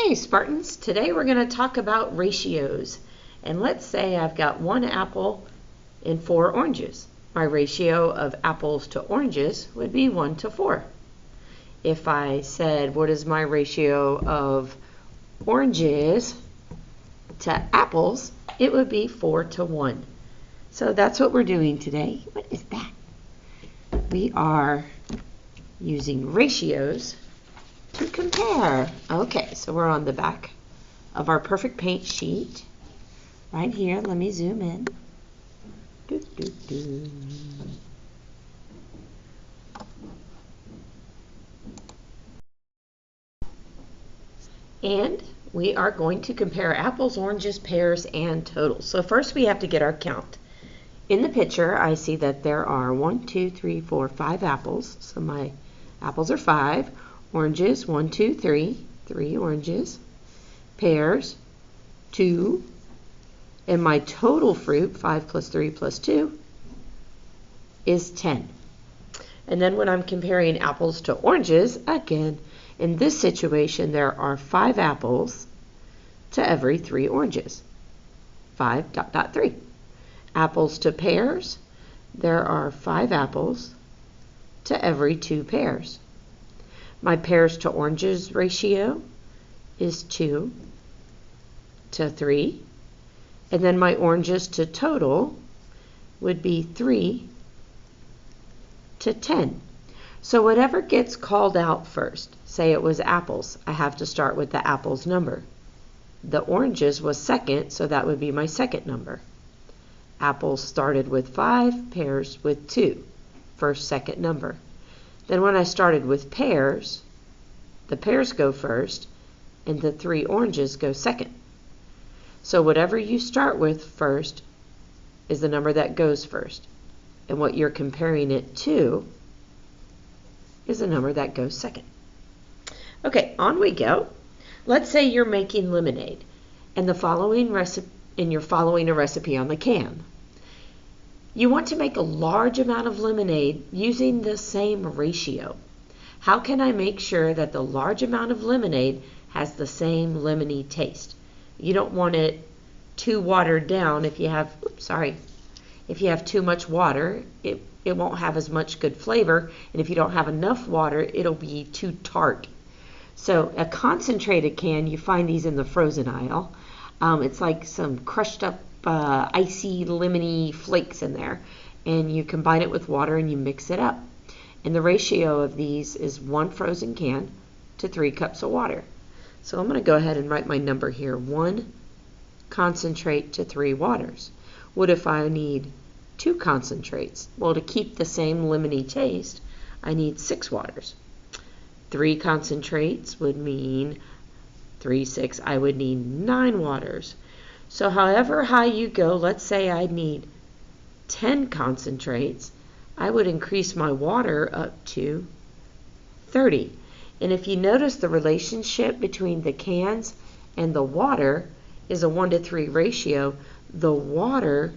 Hey Spartans, today we're going to talk about ratios. And let's say I've got 1 apple and 4 oranges. My ratio of apples to oranges would be 1 to 4. If I said, what is my ratio of oranges to apples, it would be 4 to 1. So that's what we're doing today. What is that? We are using ratios to compare. Okay, so we're on the back of our perfect paint sheet. Right here, let me zoom in. And we are going to compare apples, oranges, pears, and totals. So first we have to get our count. In the picture, I see that there are 1, 2, 3, 4, 5 apples. So my apples are 5. Oranges, 1, 2, 3, 3 oranges. Pears, 2. And my total fruit, 5 plus 3 plus 2, is 10. And then when I'm comparing apples to oranges, again, in this situation, there are 5 apples to every 3 oranges. 5, apples to pears, there are 5 apples to every 2 pears. My pears to oranges ratio is 2 to 3. And then my oranges to total would be 3 to 10. So whatever gets called out first, say it was apples, I have to start with the apples number. The oranges was second, so that would be my second number. Apples started with 5, pears with 2, first, second number. Then when I started with pears, the pears go first, and the 3 oranges go second. So whatever you start with first is the number that goes first. And what you're comparing it to is the number that goes second. Okay, on we go. Let's say you're making lemonade, and you're following a recipe on the can. You want to make a large amount of lemonade using the same ratio. How can I make sure that the large amount of lemonade has the same lemony taste? You don't want it too watered down. If you have too much water, it won't have as much good flavor. And if you don't have enough water, it'll be too tart. So a concentrated can, you find these in the frozen aisle. It's like some crushed up icy lemony flakes in there, and you combine it with water and you mix it up, and the ratio of these is 1 frozen can to 3 cups of water. So I'm going to go ahead and write my number here, 1 concentrate to 3 waters. What if I need 2 concentrates? Well, to keep the same lemony taste, I need 6 waters. 3 concentrates would mean 3, 6, I would need 9 waters. So however high you go, let's say I need 10 concentrates, I would increase my water up to 30. And if you notice, the relationship between the cans and the water is a 1 to 3 ratio. The water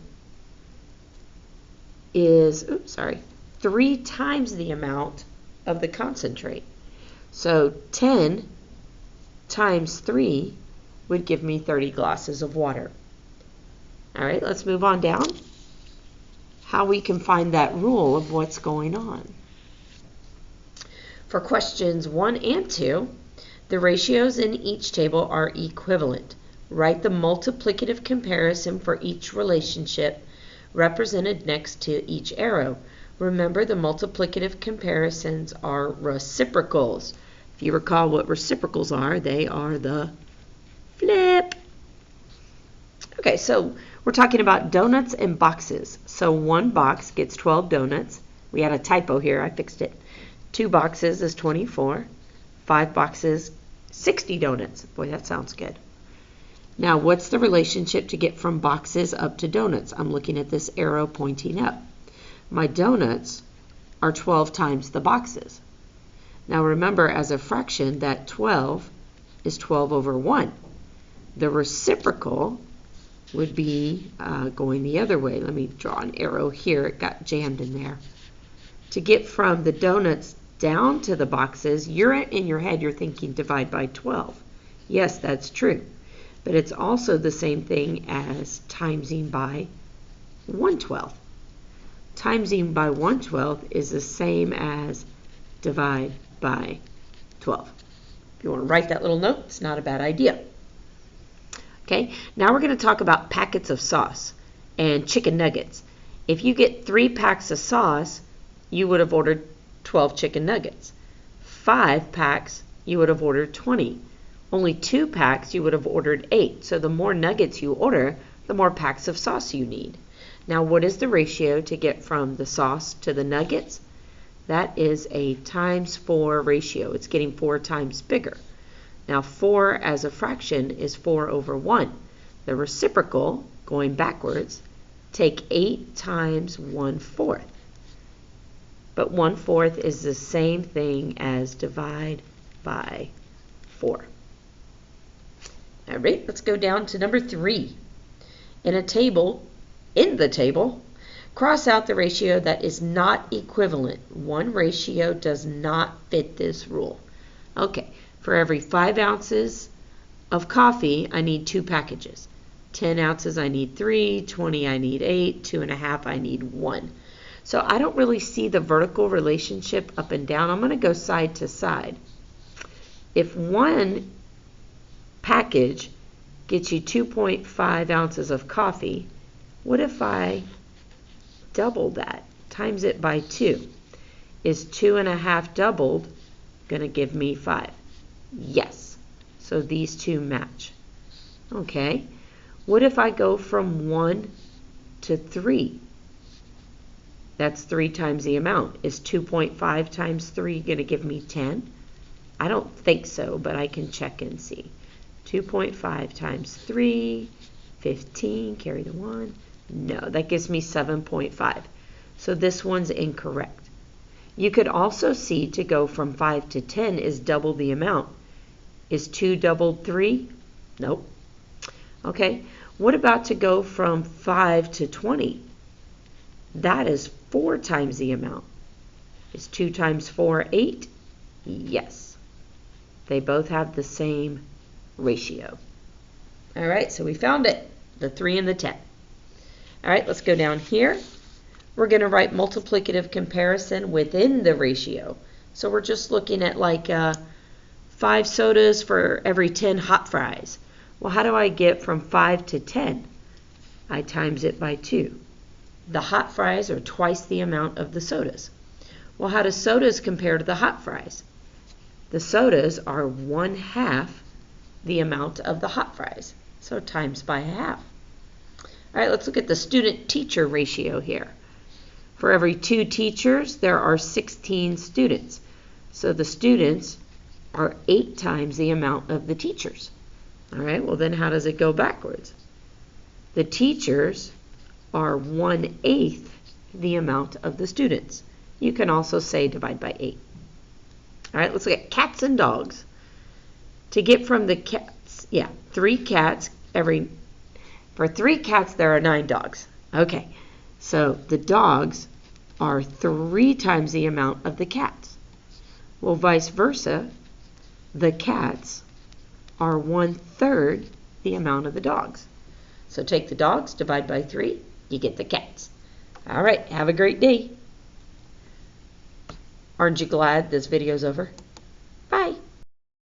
is 3 times the amount of the concentrate. So 10 times 3 would give me 30 glasses of water. All right, let's move on down. How we can find that rule of what's going on. For questions 1 and 2, the ratios in each table are equivalent. Write the multiplicative comparison for each relationship represented next to each arrow. Remember, the multiplicative comparisons are reciprocals. If you recall what reciprocals are, they are the flip. Okay, so we're talking about donuts and boxes. So 1 box gets 12 donuts. We had a typo here, I fixed it. 2 boxes is 24. 5 boxes, 60 donuts. Boy, that sounds good. Now, what's the relationship to get from boxes up to donuts? I'm looking at this arrow pointing up. My donuts are 12 times the boxes. Now remember, as a fraction, that 12 is 12 over 1. The reciprocal would be going the other way. Let me draw an arrow here. It got jammed in there. To get from the donuts down to the boxes, in your head you're thinking divide by 12. Yes, that's true. But it's also the same thing as timesing by 1/12. Timesing by 1/12 is the same as divide by 12. If you want to write that little note, it's not a bad idea. Okay, now we're going to talk about packets of sauce and chicken nuggets. If you get 3 packs of sauce, you would have ordered 12 chicken nuggets. 5 packs, you would have ordered 20. Only 2 packs, you would have ordered 8. So the more nuggets you order, the more packs of sauce you need. Now, what is the ratio to get from the sauce to the nuggets? That is a times 4 ratio. It's getting 4 times bigger. Now, 4 as a fraction is 4 over 1. The reciprocal, going backwards, take 8 times 1/4. But 1/4 is the same thing as divide by 4. All right, let's go down to number 3. In the table, cross out the ratio that is not equivalent. One ratio does not fit this rule. Okay, for every 5 ounces of coffee, I need 2 packages. 10 ounces, I need 3. 20, I need 8. 2.5, I need 1. So I don't really see the vertical relationship up and down. I'm going to go side to side. If 1 package gets you 2.5 ounces of coffee, what if I double that, times it by 2? Is 2.5 doubled going to give me 5? Yes. So these two match. Okay. What if I go from 1 to 3? That's 3 times the amount. Is 2.5 times 3 going to give me 10? I don't think so, but I can check and see. 2.5 times 3, 15, carry the 1. No, that gives me 7.5. So this one's incorrect. You could also see to go from 5 to 10 is double the amount. Is 2 doubled 3? Nope. Okay, what about to go from 5 to 20? That is 4 times the amount. Is 2 times 4 8? Yes. They both have the same ratio. All right, so we found it, the 3 and the 10. All right, let's go down here. We're going to write multiplicative comparison within the ratio. So we're just looking at like 5 sodas for every 10 hot fries. Well, how do I get from 5 to 10? I times it by 2. The hot fries are twice the amount of the sodas. Well, how do sodas compare to the hot fries? The sodas are 1/2 the amount of the hot fries. So times by 1/2. All right, let's look at the student-teacher ratio here. For every 2 teachers, there are 16 students. So the students are 8 times the amount of the teachers. All right, well then how does it go backwards? The teachers are 1/8 the amount of the students. You can also say divide by 8. All right, let's look at cats and dogs. To get from the cats, 3 cats, for 3 cats there are 9 dogs. Okay, so the dogs are 3 times the amount of the cats. Well, vice versa, the cats are 1/3 the amount of the dogs. So take the dogs, divide by 3, you get the cats. All right, have a great day. Aren't you glad this video's over?